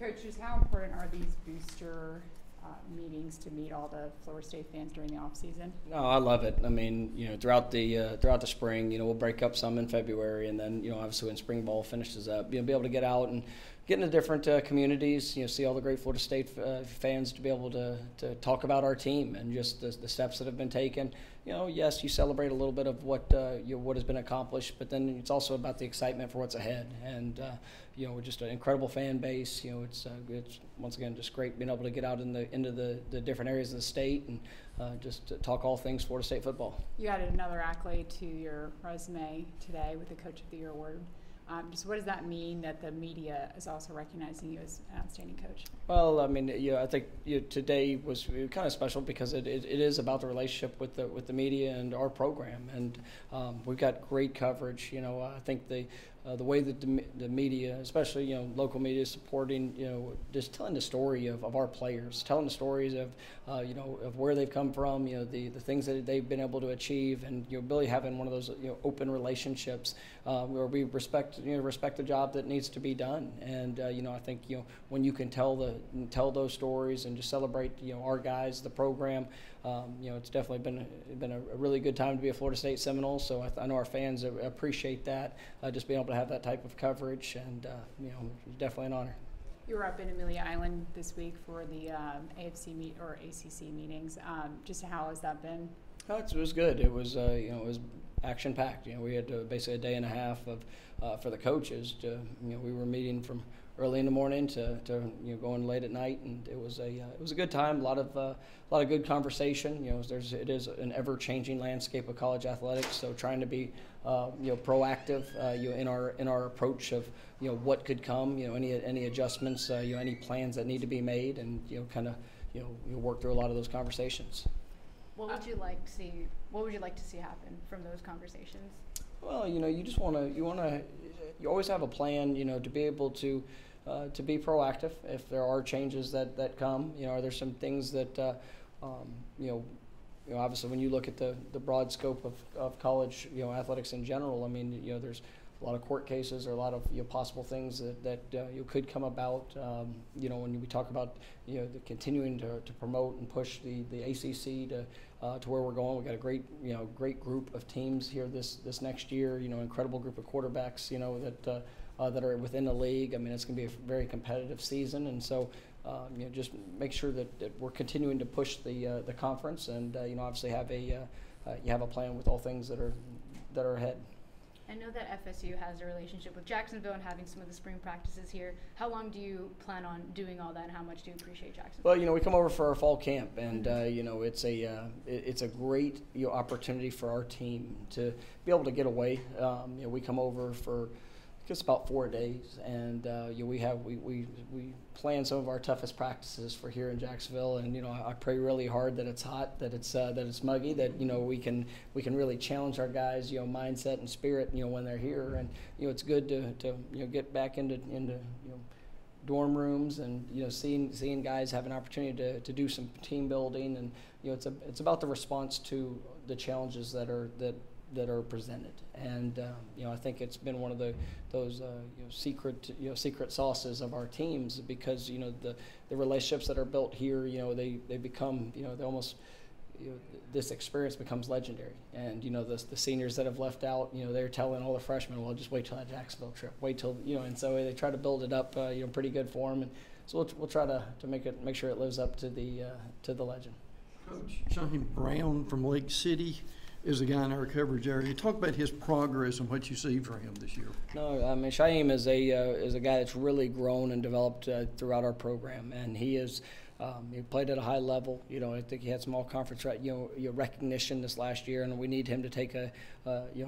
Coach, just how important are these booster meetings to meet all the Florida State fans during the off season? No, I love it. I mean, throughout the spring, we'll break up some in February, and then obviously when spring ball finishes up, be able to get out and get into different communities, see all the great Florida State fans, to be able to talk about our team and just the steps that have been taken. Yes, you celebrate a little bit of what has been accomplished, but then it's also about the excitement for what's ahead. And we're just an incredible fan base. It's once again just great being able to get out into the different areas of the state and just to talk all things Florida State football. You added another accolade to your resume today with the Coach of the Year award. Just what does that mean that the media is also recognizing you as an outstanding coach? Well, I mean, I think today was kind of special because it is about the relationship with the media and our program, and we've got great coverage. I think the way that the media, especially local media, is supporting, just telling the story of our players, telling the stories of of where they've come from, the things that they've been able to achieve, and really having one of those open relationships where we respect the job that needs to be done. And I think when you can tell those stories and just celebrate our guys, the program, it's definitely been a really good time to be a Florida State Seminole. So I know our fans appreciate that, just being able to have that type of coverage, and definitely an honor. You were up in Amelia Island this week for the ACC meetings. Just how has that been? Oh, it was good. It was it was action packed. We had basically a day and a half of for the coaches. We were meeting from early in the morning to going late at night, and it was a good time. A lot of good conversation. It is an ever changing landscape of college athletics. So trying to be proactive in our approach of what could come. Any adjustments. Any plans that need to be made, and kind of work through a lot of those conversations. What would you like to see? What would you like to see happen from those conversations? Well, you just you always have a plan, to be able to be proactive if there are changes that come. Are there some things that obviously when you look at the broad scope of college athletics in general, I mean there's a lot of court cases or a lot of possible things that could come about. When we talk about the continuing to promote and push the ACC to where we're going. We've got a great group of teams here this next year. Incredible group of quarterbacks that are within the league. I mean, it's going to be a very competitive season, and so just make sure that we're continuing to push the conference, and obviously you have a plan with all things that are ahead. I know that FSU has a relationship with Jacksonville and having some of the spring practices here. How long do you plan on doing all that, and how much do you appreciate Jacksonville? Well, we come over for our fall camp, and it's a great opportunity for our team to be able to get away. We come over for just about 4 days, and we plan some of our toughest practices for here in Jacksonville, and I pray really hard that it's hot, that it's muggy, that we can really challenge our guys mindset and spirit when they're here, and it's good to get back into dorm rooms and seeing guys have an opportunity to do some team building, and it's about the response to the challenges that are presented, and I think it's been one of those secret sauces of our teams, because the relationships that are built here, they become they almost this experience becomes legendary, and the seniors that have left out, they're telling all the freshmen, well, just wait till that Jacksonville trip, wait till and so they try to build it up pretty good for them, and so we'll try to make sure it lives up to the legend. Coach Shyheim Brown from Lake City is a guy in our coverage area. Talk about his progress and what you see for him this year. No, I mean Shyheim is a guy that's really grown and developed throughout our program, and he is. He played at a high level. I think he had some all-conference recognition this last year, and we need him to take a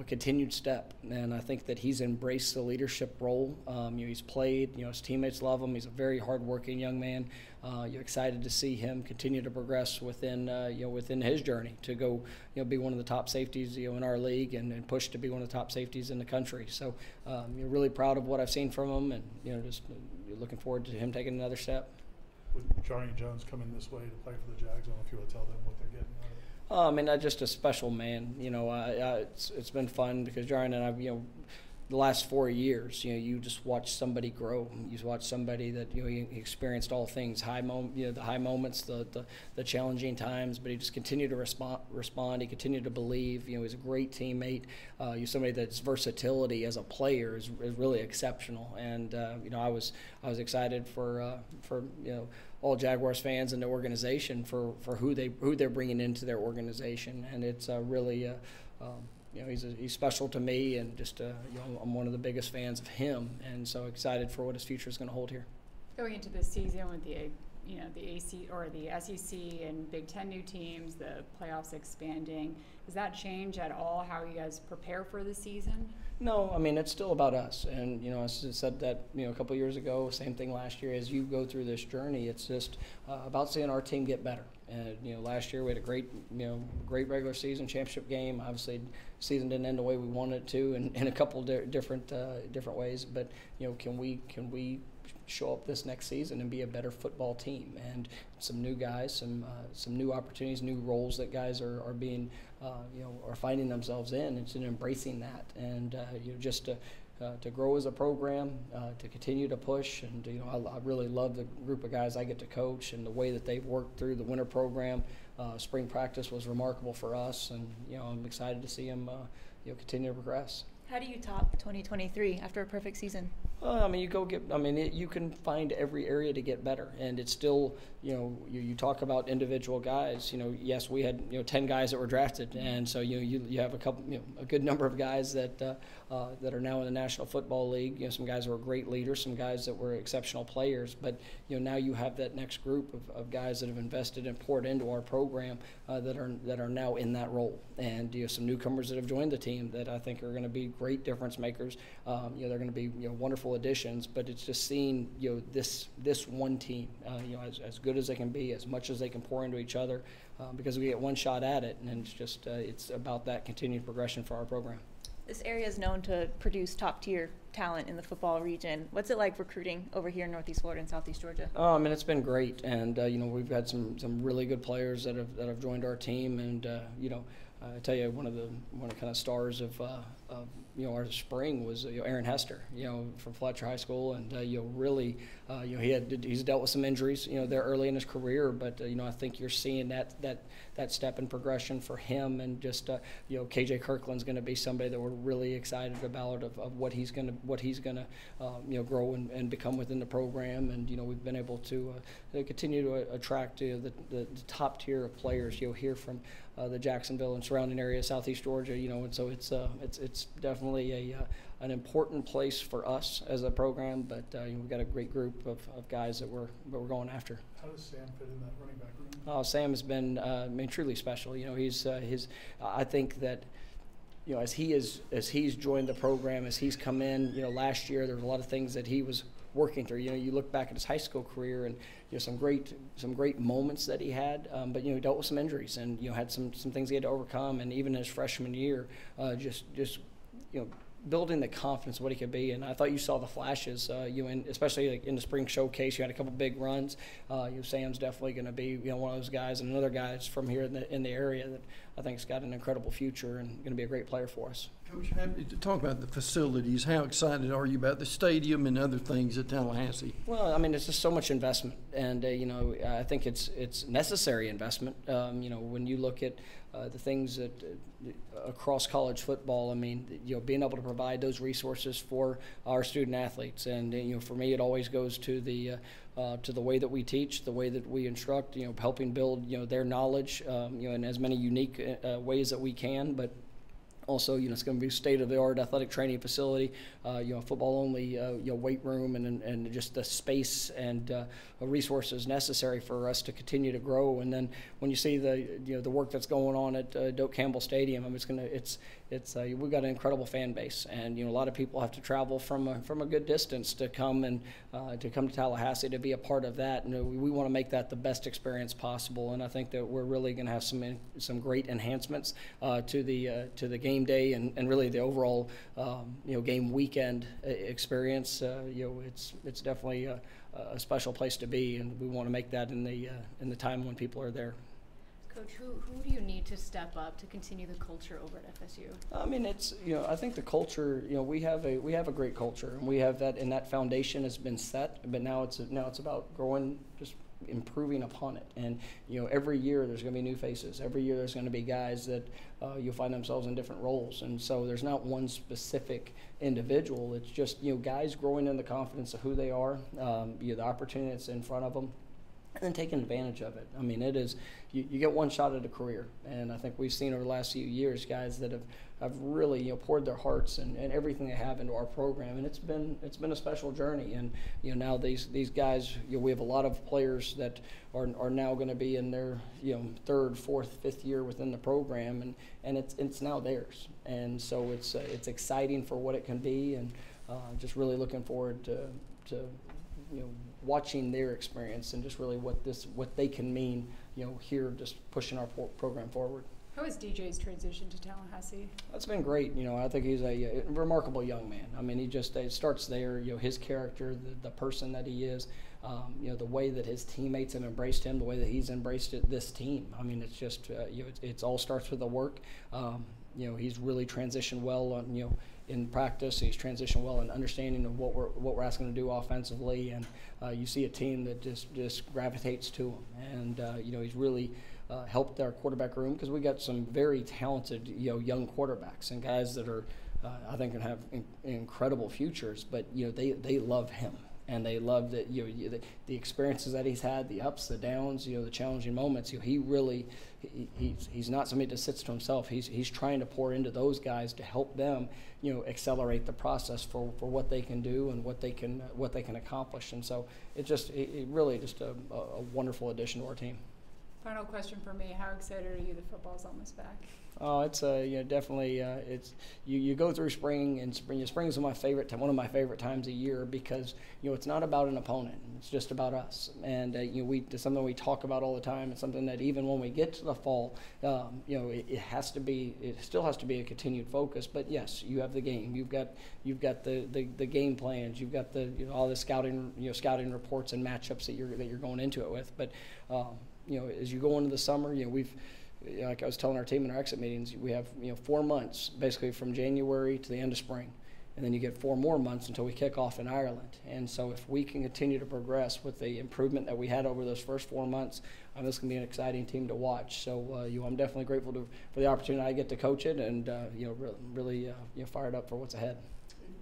continued step. And I think that he's embraced the leadership role. He's played. His teammates love him. He's a very hard-working young man. You're excited to see him continue to progress within his journey to go be one of the top safeties in our league, and push to be one of the top safeties in the country. So you're really proud of what I've seen from him, and just looking forward to him taking another step. With Johnny Jones coming this way to play for the Jags, I don't know if you want to tell them what they're getting out of it. I mean, just a special man. It's been fun because Johnny and I, the last 4 years, you just watch somebody grow. You just watch somebody that he experienced all things, the high moments, the challenging times, but he just continued to respond. He continued to believe. He's a great teammate. He's somebody that's versatility as a player is really exceptional. And I was excited for all Jaguars fans and the organization for who they're bringing into their organization, and it's really. He's special to me, and just I'm one of the biggest fans of him, and so excited for what his future is going to hold here. Going into this season with the AC or the SEC and Big Ten new teams, the playoffs expanding, does that change at all how you guys prepare for the season? No, I mean, it's still about us, and I said that a couple of years ago, same thing last year. As you go through this journey, it's just about seeing our team get better. And last year we had a great regular season championship game. Obviously, season didn't end the way we wanted it to, in a couple of different ways. But can we show up this next season and be a better football team? And some new guys, some new opportunities, new roles that guys are being are finding themselves in, and embracing that, and just to grow as a program, to continue to push. And I really love the group of guys I get to coach, and the way that they've worked through the winter program. Spring practice was remarkable for us, and I'm excited to see them continue to progress. How do you top 2023 after a perfect season? You can find every area to get better, and it's still, you talk about individual guys. Yes, we had 10 guys that were drafted, and so you have a good number of guys that are now in the National Football League. Some guys who are great leaders, some guys that were exceptional players, but now you have that next group of guys that have invested and poured into our program that are now in that role, and some newcomers that have joined the team that I think are going to be great difference makers. They're going to be wonderful additions, but it's just seeing this one team as good as they can be, as much as they can pour into each other, because we get one shot at it, and it's just it's about that continued progression for our program. This area is known to produce top-tier talent in the football region. What's it like recruiting over here in Northeast Florida and Southeast Georgia? It's been great, and we've had some really good players that have joined our team, and I tell you, one of the kind of stars of our spring was Aaron Hester, from Fletcher High School, and really he's dealt with some injuries there early in his career, but I think you're seeing that step in progression for him, and just KJ Kirkland's going to be somebody that we're really excited about of what he's going to grow and become within the program, and we've been able to continue to attract the top tier of players here from the Jacksonville and surrounding area, Southeast Georgia, and so it's definitely an important place for us as a program, but we've got a great group of guys that we're going after. How does Sam fit in that running back room? Sam has been truly special. He's I think that as he's joined the program, as he's come in, last year there was a lot of things that he was working through. You look back at his high school career, and some great moments that he had, but he dealt with some injuries, and had some things he had to overcome, and even his freshman year, just building the confidence of what he could be. And I thought you saw the flashes, especially in the spring showcase. You had a couple big runs. Sam's definitely going to be one of those guys, and another guy that's from here in the area that I think has got an incredible future and going to be a great player for us. Coach, talk about the facilities. How excited are you about the stadium and other things at Tallahassee? Well, it's just so much investment, and I think it's necessary investment. When you look at the things that across college football, being able to provide those resources for our student athletes, and for me, it always goes to the way that we teach, the way that we instruct. Helping build their knowledge, in as many unique ways that we can, but also, it's going to be state-of-the-art athletic training facility, football-only, weight room, and just the space and resources necessary for us to continue to grow. And then when you see the work that's going on at Doak Campbell Stadium, we've got an incredible fan base, and a lot of people have to travel from a good distance to come to Tallahassee to be a part of that. And we want to make that the best experience possible. And I think that we're really going to have some great enhancements to the game day and really the overall game weekend experience. It's definitely a special place to be, and we want to make that in the time when people are there. Coach, who do you need to step up to continue the culture over at FSU? I mean, it's, I think the culture, we have a great culture, and we have that, and that foundation has been set, but now it's about growing, just improving upon it. And every year there's going to be new faces. Every year there's going to be guys that you'll find themselves in different roles, and so there's not one specific individual. It's just guys growing in the confidence of who they are, the opportunity that's in front of them, and then taking advantage of it. I mean, it is, you get one shot at a career, and I think we've seen over the last few years guys that have really poured their hearts and everything they have into our program, and it's been a special journey. And now these guys, we have a lot of players that are now going to be in their third, fourth, fifth year within the program, and it's now theirs, and so it's exciting for what it can be, and just really looking forward to watching their experience and just really what they can mean, here, just pushing our program forward. How is DJ's transition to Tallahassee? That's been great. I think he's a remarkable young man. I mean, it starts there. his character, the person that he is, the way that his teammates have embraced him, the way that he's embraced this team. I mean, it's just it all starts with the work. He's really transitioned well on in practice. He's transitioned well in understanding of what we're asking to do offensively, and you see a team that just gravitates to him. And he's really helped our quarterback room, because we got some very talented young quarterbacks and guys that are I think can have incredible futures. But they love him. And they love that the experiences that he's had, the ups, the downs, the challenging moments. He really he's not somebody that sits to himself. He's trying to pour into those guys to help them accelerate the process for what they can do and what they can accomplish. And so it really just a wonderful addition to our team. Final question for me: how excited are you that football's almost back? Oh, it's definitely it's you go through spring, and spring is one of my favorite times of year, because it's not about an opponent, it's just about us. And it's something we talk about all the time. It's something that even when we get to the fall, it still has to be a continued focus. But yes, you have the game, you've got the game plans, you've got all the scouting reports and matchups that you're going into it with. But as you go into the summer, like I was telling our team in our exit meetings, we have 4 months basically from January to the end of spring, and then you get 4 more months until we kick off in Ireland. And so if we can continue to progress with the improvement that we had over those first 4 months, this can be an exciting team to watch. So I'm definitely grateful for the opportunity I get to coach it, and really fired up for what's ahead.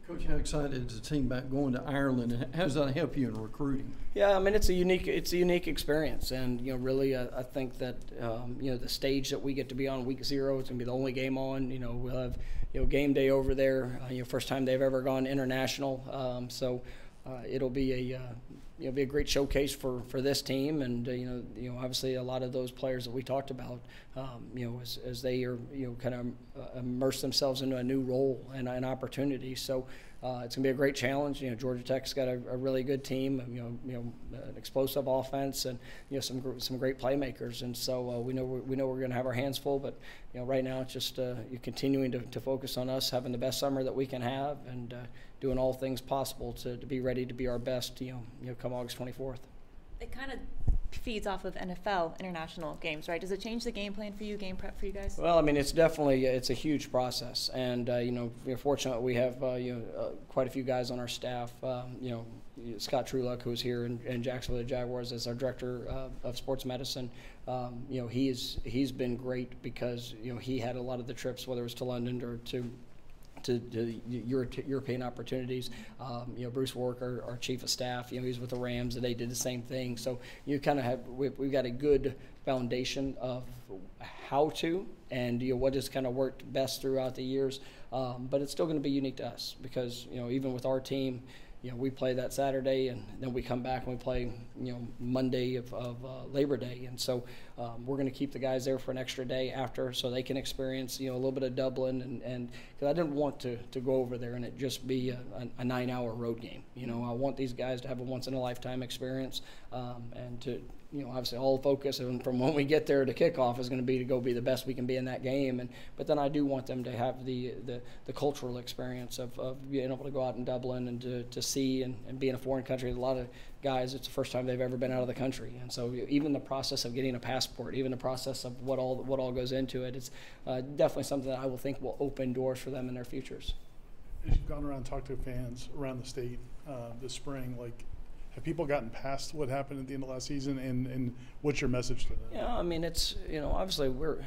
Coach, how excited is the team about going to Ireland, and how does that help you in recruiting? Yeah, I mean, it's a unique experience, and really I think that the stage that we get to be on week 0, it's gonna be the only game on. We'll have game day over there. First time they've ever gone international, so it'll be a great showcase for this team, and obviously a lot of those players that we talked about, as they are kind of immerse themselves into a new role and an opportunity. So it's gonna be a great challenge. Georgia Tech's got a really good team, an explosive offense, and some great playmakers. And so we know we're gonna have our hands full. But right now it's just continuing to focus on us having the best summer that we can have, and doing all things possible to be ready to be our best, come August 24th. It kind of feeds off of NFL international games, right? Does it change the game plan for you, game prep for you guys? Well, I mean, it's definitely it's a huge process, and we're fortunate we have quite a few guys on our staff. Scott Trueluck, who's here in Jacksonville Jaguars as our director of sports medicine. He's been great, because he had a lot of the trips, whether it was to London or to European opportunities. Bruce Walker, our chief of staff, he's with the Rams, and they did the same thing. So you kind of we've got a good foundation of how to, and what has kind of worked best throughout the years. But it's still going to be unique to us, because even with our team, we play that Saturday, and then we come back and we play, Monday of Labor Day. And so we're going to keep the guys there for an extra day after, so they can experience, a little bit of Dublin. And because I didn't want to go over there and it just be a 9-hour road game. I want these guys to have a once-in-a-lifetime experience, and to, obviously all the focus from when we get there to kickoff is going to be to go be the best we can be in that game. But then I do want them to have the cultural experience of being able to go out in Dublin and to see and be in a foreign country. A lot of guys, it's the first time they've ever been out of the country, and so even the process of getting a passport, even the process of what all goes into it, it's definitely something that I will think will open doors for them in their futures. As you've gone around and talked to fans around the state this spring, like, have people gotten past what happened at the end of last season, and what's your message to them? Yeah, I mean, it's, obviously we're,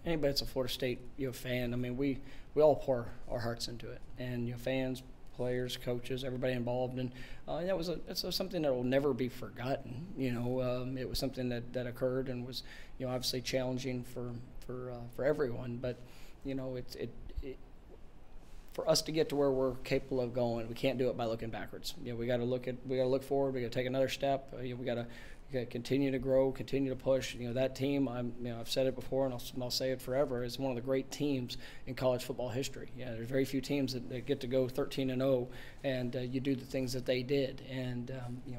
anybody that's a Florida State, fan, I mean, we all pour our hearts into it, and, fans, players, coaches, everybody involved, and it's something that will never be forgotten. It was something that occurred and was, obviously challenging for everyone, but, for us to get to where we're capable of going, we can't do it by looking backwards. We got to look forward. We got to take another step. We got to continue to grow, continue to push. That team, I've said it before, and I'll say it forever. It's one of the great teams in college football history. There's very few teams that get to go 13-0, and you do the things that they did. And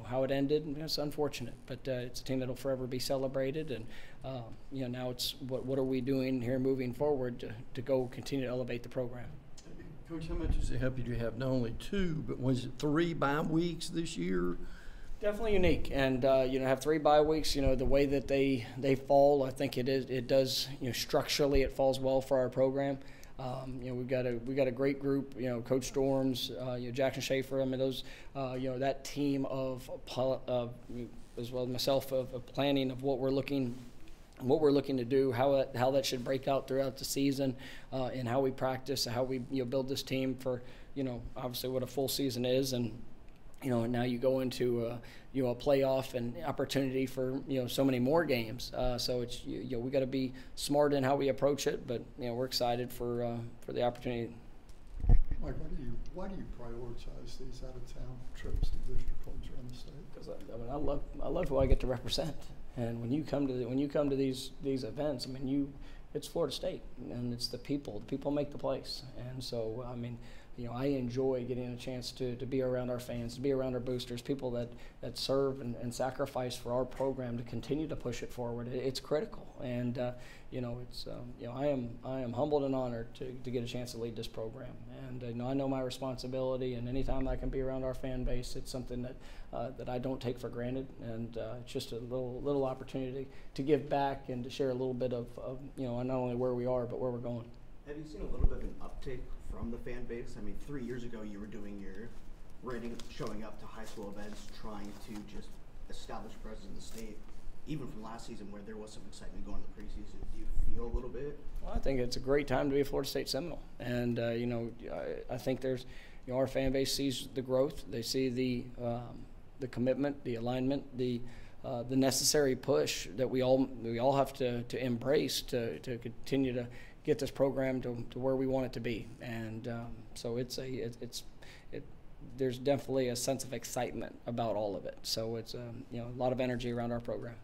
how it ended, it's unfortunate, but it's a team that'll forever be celebrated. And now it's what are we doing here moving forward to go continue to elevate the program. Coach, how much does it help you to have not only 2, but was it 3 bye weeks this year? Definitely unique, and have 3 bye weeks. The way that they fall, I think it does. Structurally, it falls well for our program. We've got a great group. Coach Storms, Jackson Schaefer. I mean, those, that team of as well as myself of planning of what we're looking to do, how that should break out throughout the season, and how we practice, how we build this team for obviously what a full season is, and now you go into a playoff and opportunity for so many more games. So it's we got to be smart in how we approach it, but we're excited for the opportunity. Mike, why do you prioritize these out of town trips to booster clubs around the state? Because I love who I get to represent. And when you come to these events, I mean, it's Florida State, and it's the people. The people make the place, and so I mean, I enjoy getting a chance to be around our fans, to be around our boosters, people that serve and sacrifice for our program to continue to push it forward. It's critical, and it's I am humbled and honored to get a chance to lead this program, and I know my responsibility, and anytime I can be around our fan base, it's something that I don't take for granted, and it's just a little opportunity to give back and to share a little bit of not only where we are but where we're going. Have you seen a little bit of an uptick from the fan base? I mean, 3 years ago you were doing your showing up to high school events, trying to just establish presence in the state. Even from last season where there was some excitement going to the preseason, do you feel a little bit? Well, I think it's a great time to be a Florida State Seminole, and I think there's our fan base sees the growth, they see the commitment, the alignment, the necessary push that we all have to embrace to continue to get this program to where we want it to be, and so there's definitely a sense of excitement about all of it. So it's a lot of energy around our program.